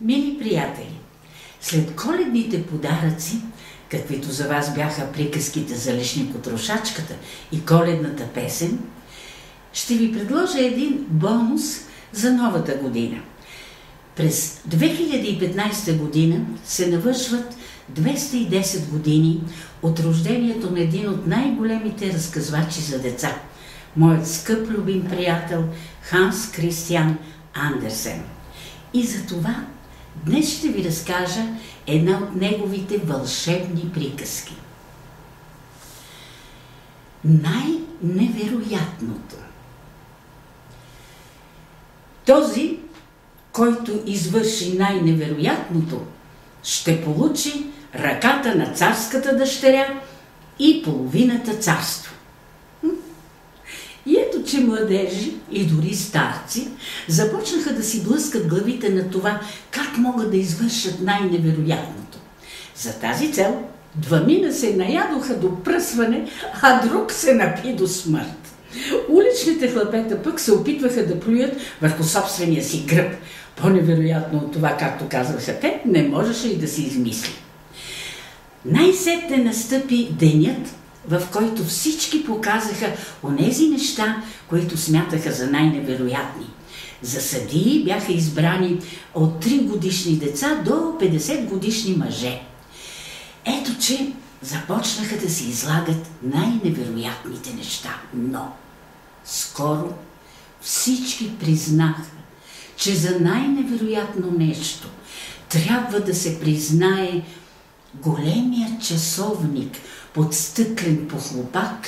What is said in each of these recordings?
Мили приятели, след коледните подаръци, каквито за вас бяха приказките за лешникотрошачката и коледната песен, ще ви предложа един бонус за новата година. През 2015 година се навършват 210 години от рождението на един от най-големите разказвачи за деца, моят скъп любим приятел Ханс Кристиан Андерсен. И за това днес ще ви разкажа една от неговите вълшебни приказки. Най-невероятното. Този, който извърши най-невероятното, ще получи ръката на царската дъщеря и половината царство. И ето, че младежи и дори старци започнаха да си блъскат главите на това, как могат да извършат най-невероятното. За тази цел двамина се наядоха до пръсване, а друг се напи до смърт. Уличните хлапета пък се опитваха да плюят върху собствения си гръб. По-невероятно от това, както казваха те, не можеше и да се измисли. Най-сетне настъпи денят, в който всички показаха онези неща, които смятаха за най-невероятни. За съдии бяха избрани от 3 годишни деца до 50 годишни мъже. Ето, че започнаха да се излагат най-невероятните неща. Но скоро всички признаха, че за най-невероятно нещо трябва да се признае големия часовник под стъклен похлупак,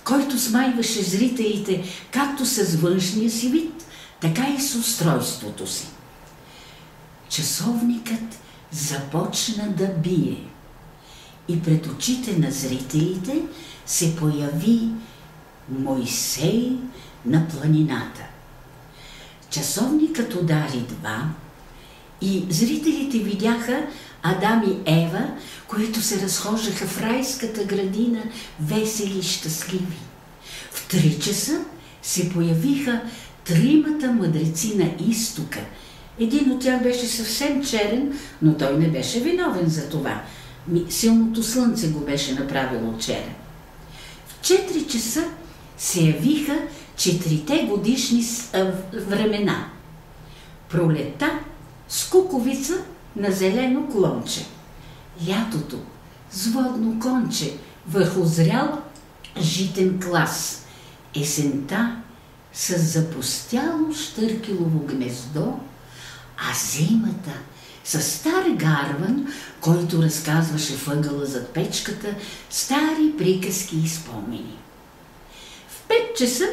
който смайваше зрителите както с външния си вид, така и с устройството си. Часовникът започна да бие и пред очите на зрителите се появи Мойсей на планината. Часовникът удари 2 и зрителите видяха Адам и Ева, които се разхождаха в райската градина, весели и щастливи. В 3 часа се появиха 3 мъдреци на изтока. Един от тях беше съвсем черен, но той не беше виновен за това. Силното слънце го беше направило черен. В 4 часа се явиха 4 годишни времена. Пролетта с куковица на зелено клонче. Лятото с водно конче върху зрял житен клас. Есента с запустяло щъркилово гнездо, а зимата с стар гарван, който разказваше въгъла зад печката стари приказки и спомени. В 5 часа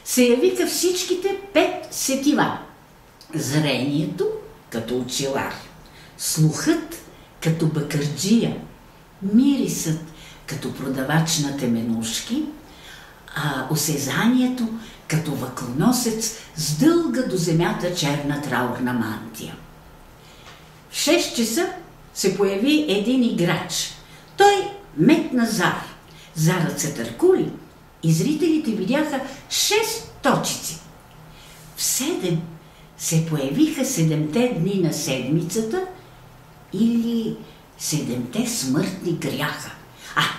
се явиха всичките 5 сетива. Зрението като очилар, слухът като бакърджия, мирисът като продавач на теменушки, а осезанието като въклоносец с дълга до земята черна траурна мантия. В 6 часа се появи един играч. Той метна зар. Зарът се търкули и зрителите видяха 6 точици. В 7 се появиха 7 дни на седмицата или 7 смъртни гряха.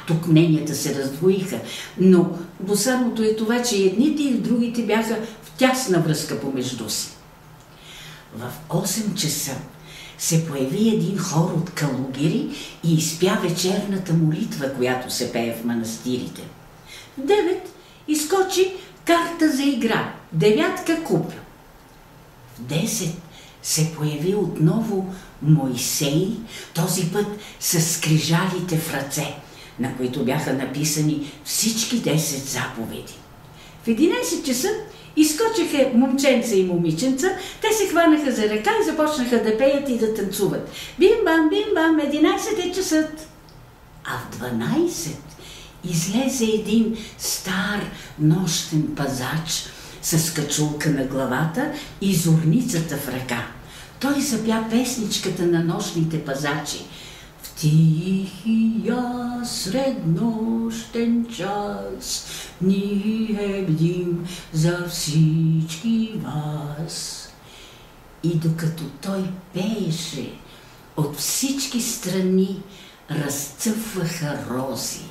Тук мненията се раздвоиха, но досадното е това, че едните и другите бяха в тясна връзка помежду си. В 8 часа се появи един хор от калугери и изпя вечерната молитва, която се пее в манастирите. В 9 изкочи карта за игра, 9 купя. В 10 се появи отново Мойсей, този път с скрижалите в ръце, на които бяха написани всички 10 заповеди. В 11 часа изкочиха момченца и момиченца, те се хванаха за ръка и започнаха да пеят и да танцуват. Бим-бам, бим-бам, 11 е часът. А в 12 излезе един стар нощен пазач с качулка на главата и зорницата в ръка. Той запя песничката на нощните пазачи. В тихия среднощен час ние бдим за всички вас. И докато той пееше, от всички страни разцъфваха рози.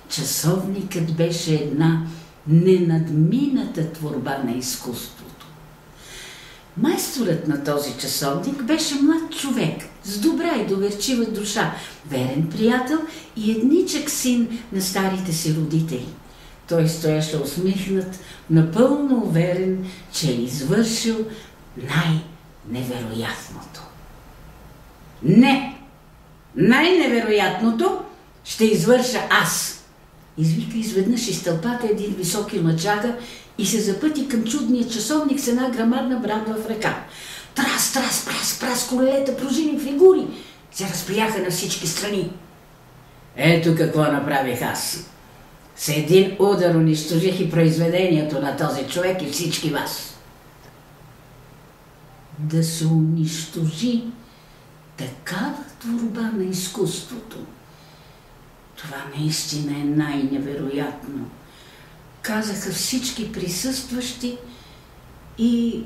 Часовникът беше една ненадмината творба на изкуството. Майсторът на този часовник беше млад човек, с добра и доверчива душа, верен приятел и едничък син на старите си родители. Той стоеше усмихнат, напълно уверен, че е извършил най-невероятното. Не! Най-невероятното ще извърша аз! Извика изведнъж из тълпата един високи мъчага и се запъти към чудния часовник с една грамадна брадва в ръка. Трас, трас, прас, прас, колелета, пружини, фигури се разпияха на всички страни. Ето какво направих аз. С един удар унищожих и произведението на този човек и всички вас. Да се унищожи такава творба на изкуството, това наистина е най-невероятно, казаха всички присъстващи, и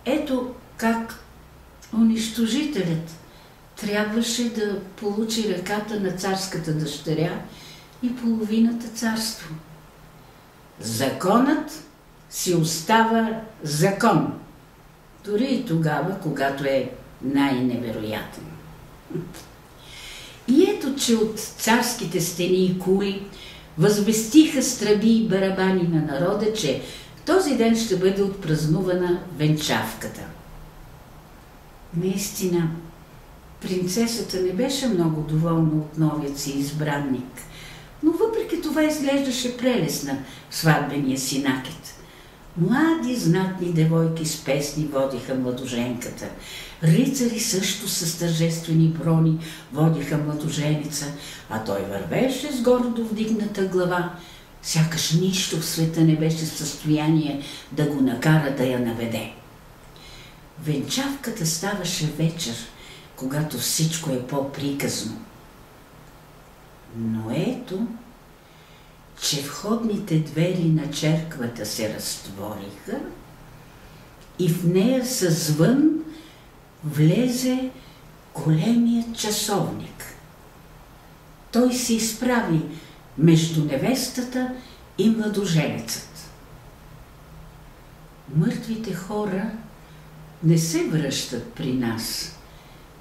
ето как унищожителят трябваше да получи ръката на царската дъщеря и половината царство. Законът си остава закон, дори и тогава, когато е най-невероятен. И ето, че от царските стени и кули възвестиха с тръби и барабани на народа, че в този ден ще бъде отпразнувана венчавката. Наистина, принцесата не беше много доволна от новият си избранник, но въпреки това изглеждаше прелесна в сватбения си накид. Млади, знатни девойки с песни водиха младоженката. Рицари също с тържествени брони водиха младоженица, а той вървеше с гордо вдигната глава, сякаш нищо в света не беше в състояние да го накара да я наведе. Венчавката ставаше вечер, когато всичко е по-приказно. Но ето, че входните двери на черквата се разтвориха и в нея със звън влезе големият часовник. Той се изправи между невестата и младоженецът. Мъртвите хора не се връщат при нас.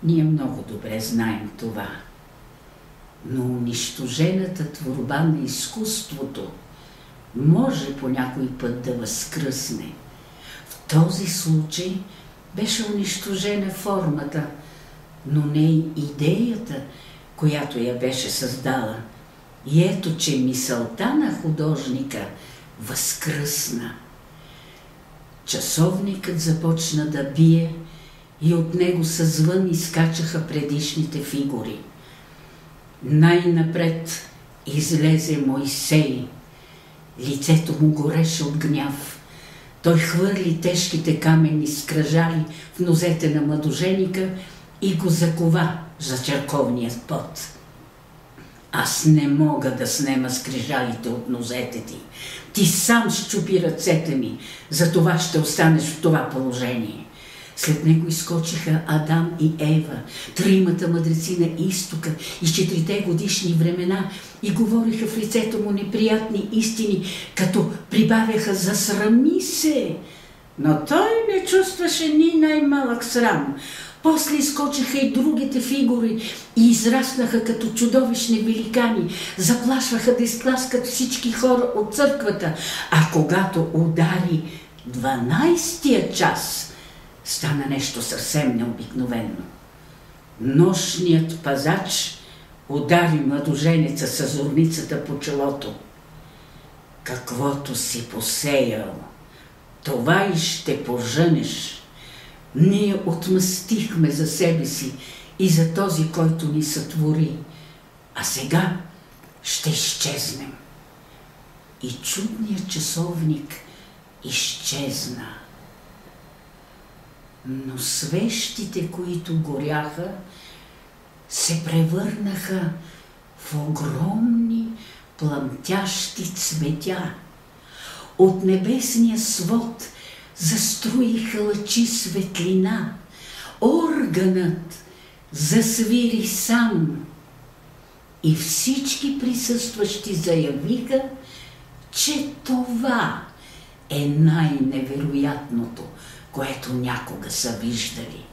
Ние много добре знаем това. Но унищожената творба на изкуството може по някой път да възкръсне. В този случай беше унищожена формата, но не и идеята, която я беше създала. И ето, че мисълта на художника възкръсна. Часовникът започна да бие и от него със звън изкачаха предишните фигури. Най-напред излезе Мойсей. Лицето му гореше от гняв. Той хвърли тежките каменни скрижали в нозете на младоженика и го закова за черковния пот. Аз не мога да снема скрижалите от нозете ти. Ти сам счупи ръцете ми, затова ще останеш в това положение. След него изскочиха Адам и Ева, тримата мъдреци на изтока и 4 годишни времена, и говориха в лицето му неприятни истини, като прибавяха: засрами се. Но той не чувстваше ни най-малък срам. После изскочиха и другите фигури и израснаха като чудовищни великани, заплашваха да изтласкат всички хора от църквата, а когато удари 12-тия час, стана нещо съвсем необикновено. Нощният пазач удари младоженеца с зорницата по челото. Каквото си посеял, това и ще пожънеш. Ние отмъстихме за себе си и за този, който ни сътвори, а сега ще изчезнем. И чудният часовник изчезна. Но свещите, които горяха, се превърнаха в огромни пламтящи цветя. От небесния свод заструиха лъчи светлина, органът засвири сам и всички присъстващи заявиха, че това е най-невероятното, което някога са виждали.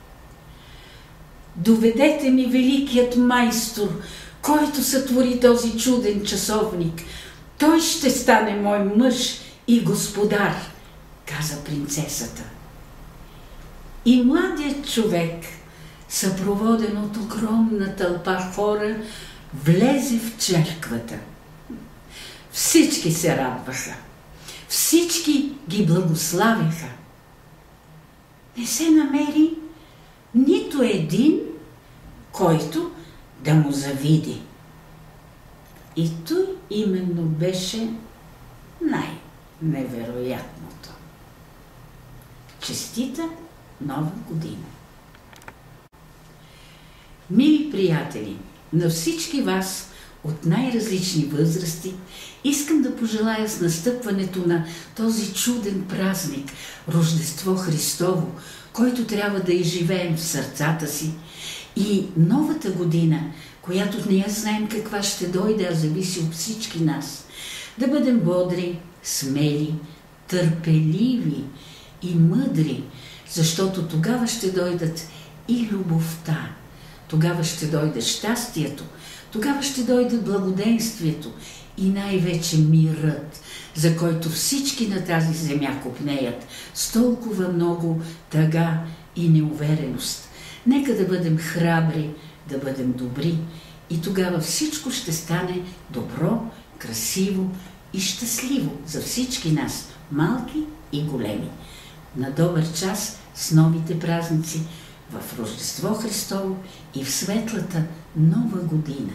Доведете ми великият майстор, който сътвори този чуден часовник. Той ще стане мой мъж и господар, каза принцесата. И младият човек, съпроводен от огромна тълпа хора, влезе в черквата. Всички се радваха. Всички ги благославяха. Не се намери нито един, който да му завиди. И той именно беше най-невероятното. Честита Нова година! Мили приятели, на всички вас от най-различни възрасти искам да пожелая с настъпването на този чуден празник, Рождество Христово, който трябва да изживеем в сърцата си, и новата година, която не я знаем каква ще дойде, а зависи от всички нас, да бъдем бодри, смели, търпеливи и мъдри, защото тогава ще дойдат и любовта, тогава ще дойде щастието, тогава ще дойде благоденствието и най-вече мирът, за който всички на тази земя копнеят с толкова много тъга и неувереност. Нека да бъдем храбри, да бъдем добри и тогава всичко ще стане добро, красиво и щастливо за всички нас, малки и големи. На добър час с новите празници в Рождество Христово и в светлата Нова година!